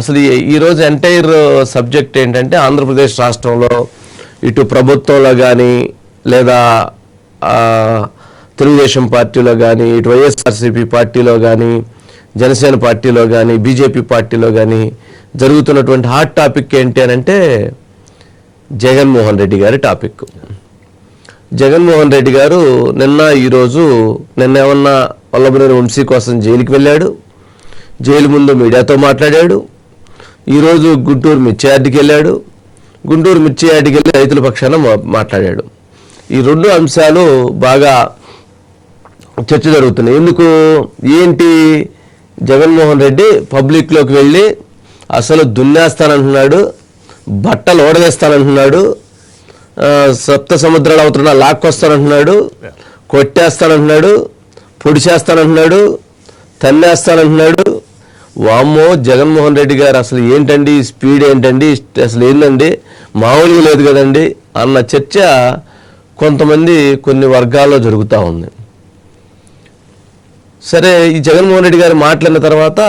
అసలు ఈరోజు entire subject ఏంటంటే ఆంధ్రప్రదేశ్ రాష్ట్రంలో ఇటు ప్రభుత్వంలో కానీ లేదా తెలుగుదేశం పార్టీలో కానీ ఇటు వైఎస్ఆర్సీపీ పార్టీలో కానీ జనసేన పార్టీలో కానీ బీజేపీ పార్టీలో కానీ జరుగుతున్నటువంటి హాట్ టాపిక్ ఏంటి అని అంటే జగన్మోహన్ రెడ్డి గారి టాపిక్. జగన్మోహన్ రెడ్డి గారు నిన్న ఏమన్నా వల్లభనేని వంశీ కోసం జైలుకి వెళ్ళాడు, జైలు ముందు మీడియాతో మాట్లాడాడు. ఈరోజు గుంటూరు మిర్చి యార్డుకి వెళ్ళాడు, గుంటూరు మిర్చి యార్డుకి వెళ్ళి రైతుల పక్షాన మాట్లాడాడు. ఈ రెండు అంశాలు బాగా చర్చ జరుగుతున్నాయి. ఏంటి జగన్మోహన్ రెడ్డి పబ్లిక్లోకి వెళ్ళి అసలు దున్నేస్తానంటున్నాడు, బట్టలు ఓడవేస్తానంటున్నాడు, సప్త సముద్రాలు అవుతున్నా లాక్కొస్తానంటున్నాడు, కొట్టేస్తానంటున్నాడు, పొడిచేస్తానంటున్నాడు, తన్నేస్తానంటున్నాడు. వామ్మో జగన్మోహన్ రెడ్డి గారు అసలు ఏంటండి స్పీడ్ ఏంటండి, అసలు ఏంటండి మామూలుగా లేదు కదండి అన్న చర్చ కొన్ని వర్గాల్లో జరుగుతూ ఉంది. సరే, ఈ జగన్మోహన్ రెడ్డి గారు మాట్లాడిన తర్వాత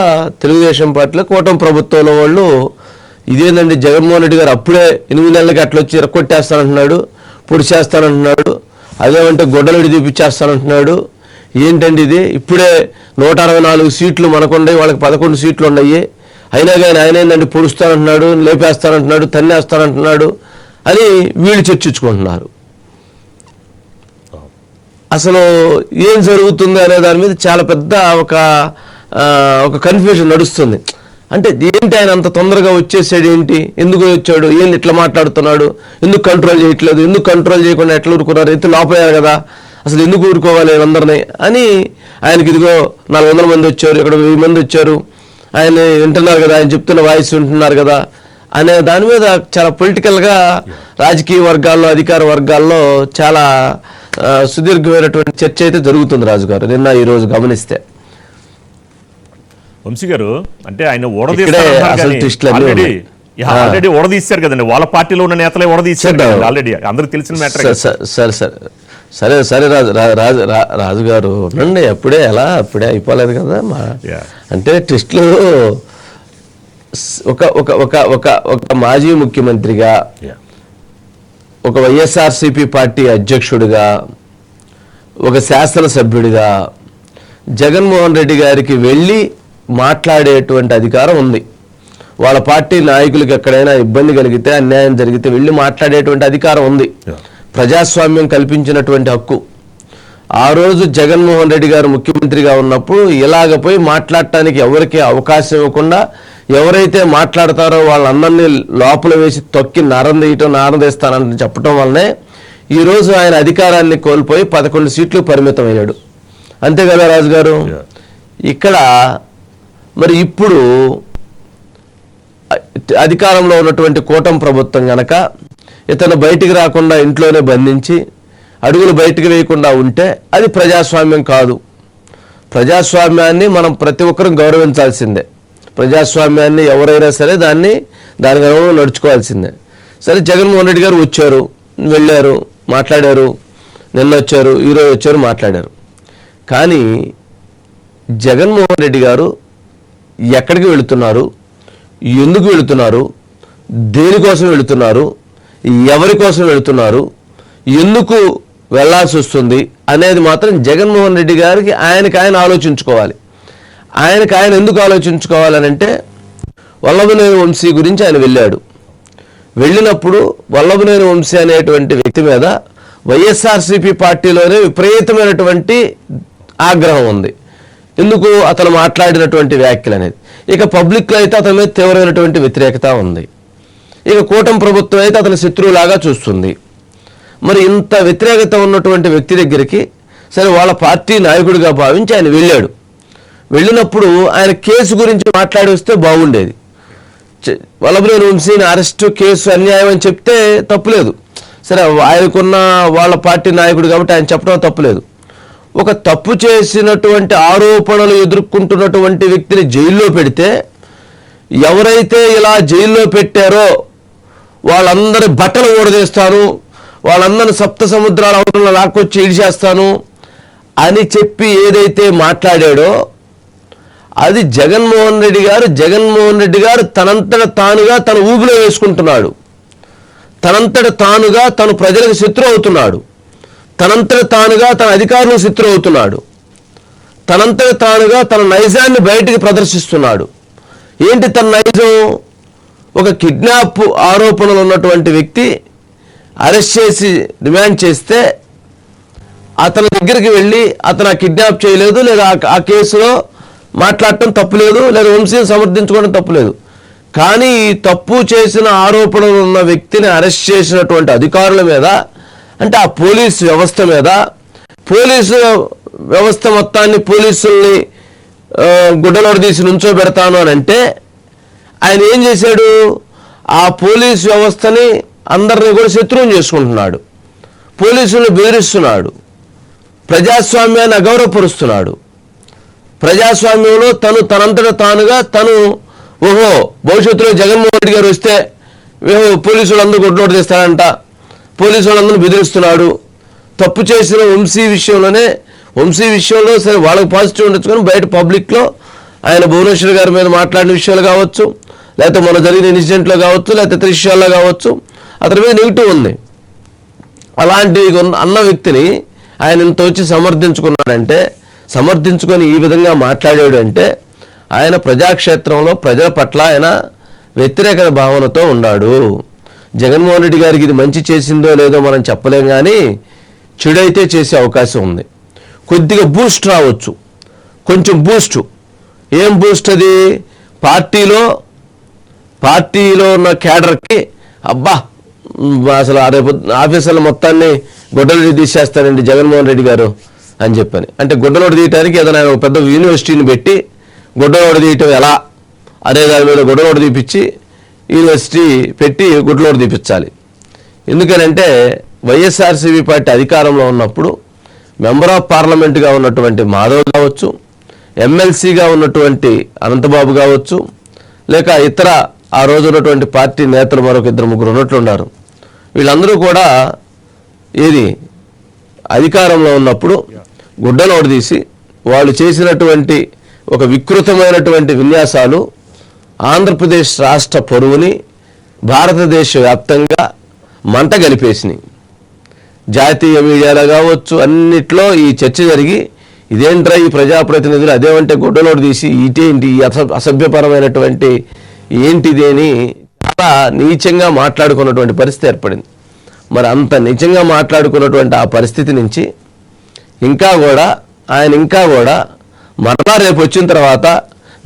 తెలుగుదేశం పార్టీలో కూటమి ప్రభుత్వంలో వాళ్ళు ఇదేంటండి జగన్మోహన్ రెడ్డి గారు అప్పుడే 8 నెలలకి అట్లా వచ్చి ఇరక్కొట్టేస్తానంటున్నాడు, పొడి చేస్తానంటున్నాడు, అదేమంటే గొడ్డలడి చూపించేస్తానంటున్నాడు, ఏంటండి ఇది ఇప్పుడే 164 సీట్లు మనకుండయి, వాళ్ళకి 11 సీట్లు ఉన్నాయి, అయినా కానీ ఆయన ఏంటంటే పొడుస్తానంటున్నాడు, లేపేస్తానంటున్నాడు, తన్నేస్తానంటున్నాడు అని వీళ్ళు చర్చించుకుంటున్నారు. అసలు ఏం జరుగుతుంది అనే దాని మీద చాలా పెద్ద ఒక కన్ఫ్యూజన్ నడుస్తుంది. అంటే ఏంటి ఆయన అంత తొందరగా వచ్చేసాడు, ఏంటి ఎందుకు వచ్చాడు, ఏంటి ఇట్లా మాట్లాడుతున్నాడు, ఎందుకు కంట్రోల్ చేయట్లేదు, ఎందుకు కంట్రోల్ చేయకుండా ఎట్లా ఊరుకున్నారు, ఎంత లోపయ్యారు కదా, అసలు ఎందుకు ఊరుకోవాలి అందరినీ అని ఆయనకి ఇదిగో 400 మంది వచ్చారు, ఇక్కడ 1000 మంది వచ్చారు, ఆయన వింటున్నారు కదా, ఆయన చెప్తున్న వాయిస్ వింటున్నారు కదా అనే దాని మీద చాలా పొలిటికల్గా రాజకీయ వర్గాల్లో అధికార వర్గాల్లో చాలా సుదీర్ఘమైనటువంటి చర్చ అయితే జరుగుతుంది రాజుగారు నిన్న ఈరోజు గమనిస్తే. వంశీ గారు అంటే ఆయన ఆల్రెడీ ఓడదీశారు కదండి, వాళ్ళ పార్టీలో ఉన్న నేతలే ఓడదీశారు ఆల్రెడీ, అందరికి తెలిసిన మ్యాటర్. సరే సరే రాజుగారు ఉండండి, అప్పుడే అయిపోలేదు కదా. అంటే ట్విస్ట్లు ఒక మాజీ ముఖ్యమంత్రిగా, ఒక వైఎస్ఆర్సీపీ పార్టీ అధ్యక్షుడిగా, ఒక శాసనసభ్యుడిగా జగన్మోహన్ రెడ్డి గారికి వెళ్ళి మాట్లాడేటువంటి అధికారం ఉంది. వాళ్ళ పార్టీ నాయకులకు ఎక్కడైనా ఇబ్బంది కలిగితే, అన్యాయం జరిగితే వెళ్ళి మాట్లాడేటువంటి అధికారం ఉంది. ప్రజాస్వామ్యం కల్పించినటువంటి హక్కు. ఆ రోజు జగన్మోహన్ రెడ్డి గారు ముఖ్యమంత్రిగా ఉన్నప్పుడు ఇలాగ పోయి మాట్లాడటానికి ఎవరికి అవకాశం ఇవ్వకుండా, ఎవరైతే మాట్లాడతారో వాళ్ళందరినీ లోపల వేసి తొక్కి నారందేస్తానని చెప్పడం వల్లనే ఈరోజు ఆయన అధికారాన్ని కోల్పోయి 11 సీట్లు పరిమితం అయ్యాడు. అంతే కదా రాజుగారు. ఇక్కడ మరి ఇప్పుడు అధికారంలో ఉన్నటువంటి కూటమి ప్రభుత్వం గనక ఇతను బయటికి రాకుండా ఇంట్లోనే బంధించి అడుగులు బయటికి వేయకుండా ఉంటే అది ప్రజాస్వామ్యం కాదు. ప్రజాస్వామ్యాన్ని మనం ప్రతి ఒక్కరూ గౌరవించాల్సిందే. ప్రజాస్వామ్యాన్ని ఎవరైనా సరే దాని గౌరవం నడుచుకోవాల్సిందే. సరే, జగన్మోహన్ రెడ్డి గారు వచ్చారు, వెళ్ళారు, మాట్లాడారు, నిన్న వచ్చారు, ఈరోజు వచ్చారు, మాట్లాడారు. కానీ జగన్మోహన్ రెడ్డి గారు ఎక్కడికి వెళుతున్నారు, ఎందుకు వెళుతున్నారు, దేనికోసం వెళుతున్నారు, ఎవరి కోసం వెళుతున్నారు, ఎందుకు వెళ్లాల్సి వస్తుంది అనేది మాత్రం జగన్మోహన్ రెడ్డి గారికి ఆయన ఆలోచించుకోవాలి. ఆయన ఎందుకు ఆలోచించుకోవాలనంటే వల్లభనేని వంశీ గురించి ఆయన వెళ్ళాడు. వెళ్ళినప్పుడు వల్లభనేని వంశీ అనేటువంటి వ్యక్తి మీద వైఎస్ఆర్సీపీ పార్టీలోనే విపరీతమైనటువంటి ఆగ్రహం ఉంది. ఎందుకు అతను మాట్లాడినటువంటి వ్యాఖ్యలు అనేది. ఇక పబ్లిక్లో అయితే అతని మీద తీవ్రమైనటువంటి వ్యతిరేకత ఉంది. ఇక కూటమి ప్రభుత్వం అయితే అతని శత్రువులాగా చూస్తుంది. మరి ఇంత వ్యతిరేకత ఉన్నటువంటి వ్యక్తి దగ్గరికి సరే వాళ్ళ పార్టీ నాయకుడిగా భావించి ఆయన వెళ్ళాడు. వెళ్ళినప్పుడు ఆయన కేసు గురించి మాట్లాడి వస్తే బాగుండేది. వల్లభనేని వంశీని అరెస్టు, కేసు అన్యాయం అని చెప్తే తప్పులేదు. సరే, ఆయనకున్న వాళ్ళ పార్టీ నాయకుడు కాబట్టి ఆయన చెప్పడం తప్పులేదు. ఒక తప్పు చేసినటువంటి ఆరోపణలు ఎదుర్కొంటున్నటువంటి వ్యక్తిని జైల్లో పెడితే ఎవరైతే ఇలా జైల్లో పెట్టారో వాళ్ళందరి బట్టలు ఓడదీస్తాను, వాళ్ళందరిని సప్త సముద్రాల అవతల లాక్కొచ్చి ఇడిచేస్తాను అని చెప్పి ఏదైతే మాట్లాడాడో అది జగన్మోహన్ రెడ్డి గారు తనంతట తానుగా తన ఊబిలో వేసుకుంటున్నాడు. తనంతట తానుగా తను ప్రజలకు శత్రు అవుతున్నాడు. తనంతట తానుగా తన అధికారులకు శత్రు అవుతున్నాడు. తనంతట తానుగా తన నైజాన్ని బయటికి ప్రదర్శిస్తున్నాడు. ఏంటి తన నైజం? ఒక కిడ్నాప్ ఆరోపణలు ఉన్నటువంటి వ్యక్తి అరెస్ట్ చేసి డిమాండ్ చేస్తే అతని దగ్గరికి వెళ్ళి అతను కిడ్నాప్ చేయలేదు, లేదా ఆ కేసులో మాట్లాడటం తప్పులేదు, లేదా వంశీని సమర్థించుకోవడం తప్పులేదు. కానీ ఈ తప్పు చేసిన ఆరోపణలు ఉన్న వ్యక్తిని అరెస్ట్ చేసినటువంటి అధికారుల మీద, అంటే ఆ పోలీసు వ్యవస్థ మీద, పోలీసు వ్యవస్థ మొత్తాన్ని పోలీసుల్ని గుడ్డలోడు తీసి నుంచోబెడతాను అని అంటే ఆయన ఏం చేశాడు? ఆ పోలీసు వ్యవస్థని అందరినీ కూడా శత్రువుని చేసుకుంటున్నాడు. పోలీసులను బెదిరిస్తున్నాడు. ప్రజాస్వామ్యాన్ని అగౌరవపరుస్తున్నాడు. ప్రజాస్వామ్యంలో తనంతట తానుగా ఓహో భవిష్యత్తులో జగన్మోహన్ రెడ్డి గారు వస్తే పోలీసులు అందరూ గుడ్డలోడు తీస్తాడంట, పోలీసు వాళ్ళందరూ బెదిరిస్తున్నాడు. తప్పు చేసిన వంశీ విషయంలో సరే వాళ్ళకి పాజిటివ్ ఉండొచ్చు, కానీ బయట పబ్లిక్లో ఆయన భువనేశ్వర్ గారి మీద మాట్లాడిన విషయాలు కావచ్చు, లేకపోతే మన జరిగిన ఇన్సిడెంట్లో కావచ్చు, లేకపోతే ఇతర విషయాల్లో కావచ్చు, అతని మీద నెగిటివ్ ఉంది. అలాంటి అన్న వ్యక్తిని ఆయన ఇంత వచ్చి సమర్థించుకొని ఈ విధంగా మాట్లాడాడు అంటే ఆయన ప్రజాక్షేత్రంలో ప్రజల పట్ల ఆయన వ్యతిరేక భావనతో ఉన్నాడు. జగన్మోహన్ రెడ్డి గారికి ఇది మంచి చేసిందో లేదో మనం చెప్పలేం, కానీ చెడైతే చేసే అవకాశం ఉంది. కొద్దిగా బూస్ట్ రావచ్చు, కొంచెం బూస్టు. ఏం బూస్ట్ అది? పార్టీలో ఉన్న క్యాడర్కి అబ్బా అసలు రేపు ఆఫీసర్ల మొత్తాన్ని గుడ్డలోడి తీసేస్తారండి జగన్మోహన్ రెడ్డి గారు అని చెప్పని. అంటే గుడ్డలోడి తీయటానికి ఏదైనా ఒక పెద్ద యూనివర్సిటీని పెట్టి గుడ్డలోడి తీయటం ఎలా అనే దాని మీద గుడ్డలోడి తీపిచ్చి యూనివర్సిటీ పెట్టి గుడ్డలోడి తీపించాలి. ఎందుకనంటే వైఎస్ఆర్సీపీ పార్టీ అధికారంలో ఉన్నప్పుడు మెంబర్ ఆఫ్ పార్లమెంట్గా ఉన్నటువంటి మాధవ్ కావచ్చు, ఎమ్మెల్సీగా ఉన్నటువంటి అనంతబాబు కావచ్చు, లేక ఇతర ఆ రోజు ఉన్నటువంటి పార్టీ నేతలు మరొక 2-3 ఉన్నట్లున్నారు. వీళ్ళందరూ కూడా అధికారంలో ఉన్నప్పుడు గుడ్డలోడు తీసి వాళ్ళు చేసినటువంటి ఒక వికృతమైనటువంటి విన్యాసాలు ఆంధ్రప్రదేశ్ రాష్ట్ర పరువుని భారతదేశ వ్యాప్తంగా మంట గలిపేసినాయి. జాతీయ మీడియాలో కావచ్చు అన్నిట్లో ఈ చర్చ జరిగి ఇదేంట్రా ఈ ప్రజాప్రతినిధులు అదేమంటే గుడ్డలోడు తీసి ఇటేంటి అసభ్యపరమైనటువంటి ఏంటిది అని చాలా నీచంగా మాట్లాడుకున్నటువంటి పరిస్థితి ఏర్పడింది. మరి అంత నిజంగా మాట్లాడుకున్నటువంటి ఆ పరిస్థితి నుంచి ఆయన ఇంకా కూడా మరలా రేపు వచ్చిన తర్వాత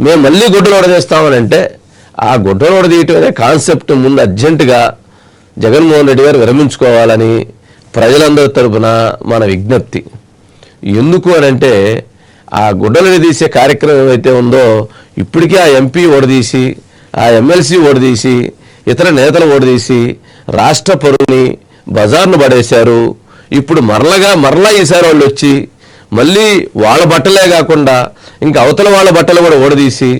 మేము మళ్ళీ గుడ్డలోడ చేస్తామని అంటే ఆ గుడ్డలోడ తీయటం అనే కాన్సెప్ట్ ముందు అర్జెంటుగా జగన్మోహన్ రెడ్డి గారు విరమించుకోవాలని ప్రజలందరి తరపున మన విజ్ఞప్తి. ఎందుకు అనంటే ఆ గుడ్డలను తీసే కార్యక్రమం ఏమైతే ఉందో ఇప్పటికీ ఆ ఎంపీ ఓడదీసి, ఆ ఎమ్మెల్సీ ఓడదీసి, ఇతర నేతలు ఓడదీసి రాష్ట్ర పరువుని బజార్ను పడేశారు. ఇప్పుడు మరలా ఈసారి వాళ్ళు వచ్చి మళ్ళీ వాళ్ళ బట్టలే కాకుండా ఇంకా అవతల వాళ్ళ బట్టలు కూడా ఓడదీసి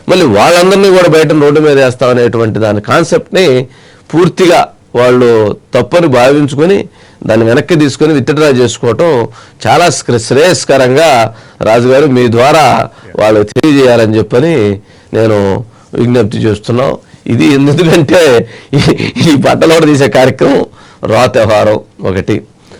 మళ్ళీ వాళ్ళందరినీ కూడా బయట రోడ్డు మీద వేస్తామనేటువంటి దాని కాన్సెప్ట్ని పూర్తిగా వాళ్ళు తప్పని భావించుకొని దాన్ని వెనక్కి తీసుకొని విత్డ్రా చేసుకోవటం చాలా శ్రేయస్కరంగా రాజుగారు మీ ద్వారా వాళ్ళు తెలియజేయాలని చెప్పని నేను విజ్ఞప్తి చేస్తున్నాం. ఇది ఎందుకంటే ఈ బట్టలు తీసే కార్యక్రమం రా వ్యవహారం ఒకటి.